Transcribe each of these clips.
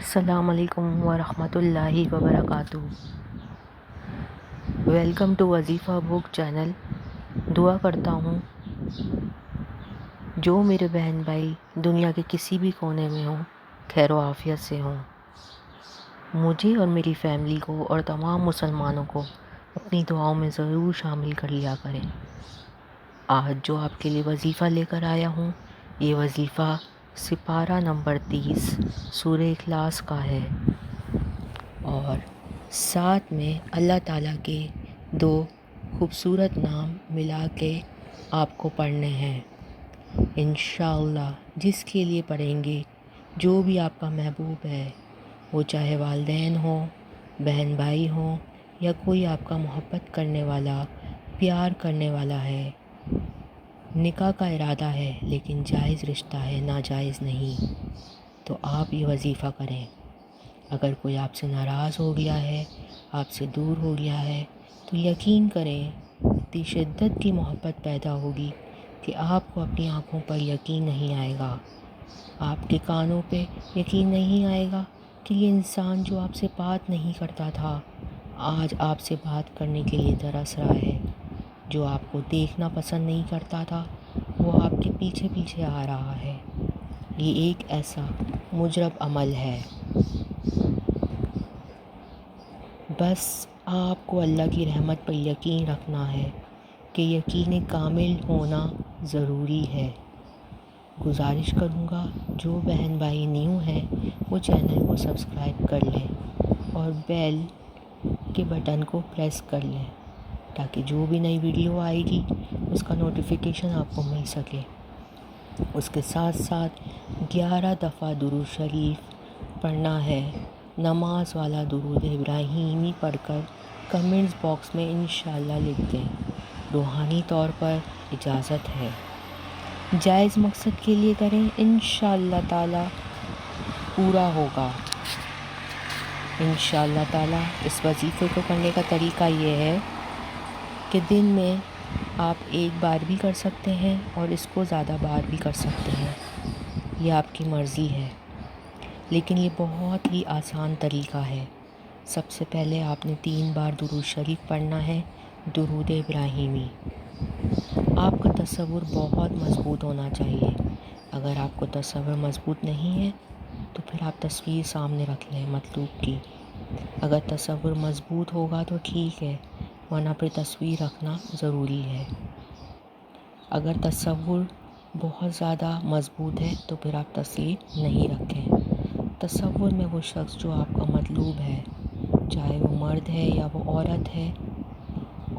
السلام علیکم ورحمۃ اللہ وبرکاتہ۔ ویلکم ٹو وظیفہ بک چینل۔ دعا کرتا ہوں جو میرے بہن بھائی دنیا کے کسی بھی کونے میں ہوں خیر و عافیت سے ہوں۔ مجھے اور میری فیملی کو اور تمام مسلمانوں کو اپنی دعاؤں میں ضرور شامل کر لیا کریں۔ آج جو آپ کے لیے وظیفہ لے کر آیا ہوں، یہ وظیفہ سپارہ نمبر 30 سورہ اخلاص کا ہے، اور ساتھ میں اللہ تعالیٰ کے 2 خوبصورت نام ملا کے آپ کو پڑھنے ہیں۔ انشاءاللہ جس کے لیے پڑھیں گے، جو بھی آپ کا محبوب ہے، وہ چاہے والدین ہوں، بہن بھائی ہوں، یا کوئی آپ کا محبت کرنے والا، پیار کرنے والا ہے، نکاح کا ارادہ ہے لیکن جائز رشتہ ہے، ناجائز نہیں، تو آپ یہ وظیفہ کریں۔ اگر کوئی آپ سے ناراض ہو گیا ہے، آپ سے دور ہو گیا ہے، تو یقین کریں اتنی شدت کی محبت پیدا ہوگی کہ آپ کو اپنی آنکھوں پر یقین نہیں آئے گا، آپ کے کانوں پہ یقین نہیں آئے گا کہ یہ انسان جو آپ سے بات نہیں کرتا تھا، آج آپ سے بات کرنے کے لیے ترس رہا ہے، جو آپ کو دیکھنا پسند نہیں کرتا تھا وہ آپ کے پیچھے پیچھے آ رہا ہے۔ یہ ایک ایسا مجرب عمل ہے۔ بس آپ کو اللہ کی رحمت پر یقین رکھنا ہے کہ یقین کامل ہونا ضروری ہے۔ گزارش کروں گا جو بہن بھائی نیو ہیں وہ چینل کو سبسکرائب کر لیں اور بیل کے بٹن کو پریس کر لیں تاکہ جو بھی نئی ویڈیو آئے گی اس کا نوٹیفیکیشن آپ کو مل سکے۔ اس کے ساتھ ساتھ 11 دفعہ درود شریف پڑھنا ہے۔ نماز والا درود ابراہیمی پڑھ کر کمنٹس باکس میں انشاءاللہ لکھ دیں۔ روحانی طور پر اجازت ہے، جائز مقصد کے لیے کریں، انشاءاللہ تعالی پورا ہوگا۔ انشاءاللہ تعالی اس وظیفے کو کرنے کا طریقہ یہ ہے کہ دن میں آپ ایک بار بھی کر سکتے ہیں اور اس کو زیادہ بار بھی کر سکتے ہیں، یہ آپ کی مرضی ہے، لیکن یہ بہت ہی آسان طریقہ ہے۔ سب سے پہلے آپ نے 3 بار درود شریف پڑھنا ہے، درود ابراہیمی۔ آپ کا تصور بہت مضبوط ہونا چاہیے۔ اگر آپ کو تصور مضبوط نہیں ہے تو پھر آپ تصویر سامنے رکھ لیں مطلوب کی۔ اگر تصور مضبوط ہوگا تو ٹھیک ہے، ورنہ پھر تصویر رکھنا ضروری ہے۔ اگر تصور بہت زیادہ مضبوط ہے تو پھر آپ تصویر نہیں رکھیں۔ تصور میں وہ شخص جو آپ کا مطلوب ہے، چاہے وہ مرد ہے یا وہ عورت ہے،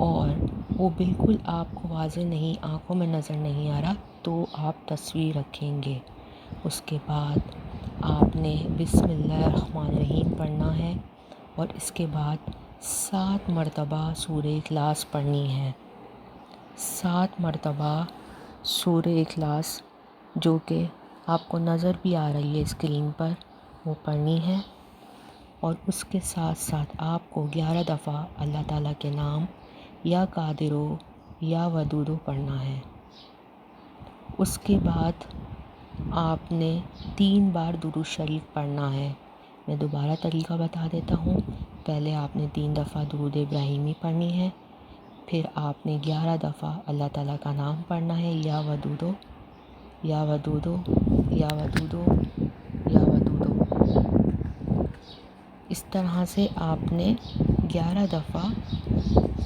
اور وہ بالکل آپ کو واضح نہیں، آنکھوں میں نظر نہیں آ رہا، تو آپ تصویر رکھیں گے۔ اس کے بعد آپ نے بسم اللہ الرحمن الرحیم پڑھنا ہے، اور اس کے بعد 7 مرتبہ سورہ اخلاص پڑھنی ہے۔ 7 مرتبہ سورہ اخلاص جو کہ آپ کو نظر بھی آ رہی ہے اسکرین پر، وہ پڑھنی ہے، اور اس کے ساتھ ساتھ آپ کو 11 دفعہ اللہ تعالیٰ کے نام یا قادرو یا ودودو پڑھنا ہے۔ اس کے بعد آپ نے 3 بار درود شریف پڑھنا ہے۔ میں دوبارہ طریقہ بتا دیتا ہوں۔ پہلے آپ نے 3 دفعہ درود ابراہیمی پڑھنی ہے، پھر آپ نے 11 دفعہ اللہ تعالیٰ کا نام پڑھنا ہے، یا ودودو یا ودودو یا ودودو یا ودودو۔ اس طرح سے آپ نے 11 دفعہ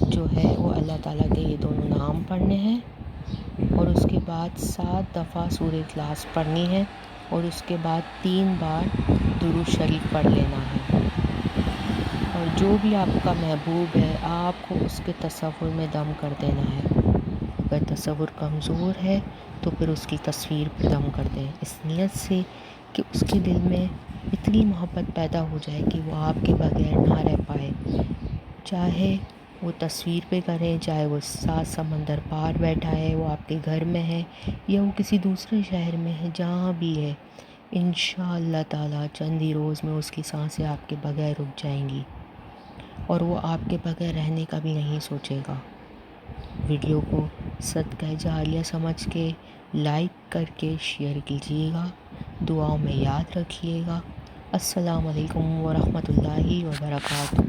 جو ہے وہ اللہ تعالیٰ کے یہ دونوں نام پڑھنے ہیں، اور اس کے بعد 7 دفعہ سورہ اخلاص پڑھنی ہے، اور اس کے بعد 3 بار درود شریف پڑھ لینا ہے۔ اور جو بھی آپ کا محبوب ہے آپ کو اس کے تصور میں دم کر دینا ہے۔ اگر تصور کمزور ہے تو پھر اس کی تصویر پہ دم کر دیں، اس نیت سے کہ اس کے دل میں اتنی محبت پیدا ہو جائے کہ وہ آپ کے بغیر نہ رہ پائے، چاہے وہ تصویر پہ کریں، چاہے وہ 7 سمندر پار بیٹھا ہے، وہ آپ کے گھر میں ہے، یا وہ کسی دوسرے شہر میں ہے، جہاں بھی ہے، انشاءاللہ تعالی چند ہی روز میں اس کی سانسیں آپ کے بغیر رک جائیں گی، اور وہ آپ کے بغیر رہنے کا بھی نہیں سوچے گا۔ ویڈیو کو صدقہ جاریہ سمجھ کے لائک کر کے شیئر کیجیے گا، دعاؤں میں یاد رکھیے گا۔ السلام علیکم ورحمۃ اللہ وبرکاتہ۔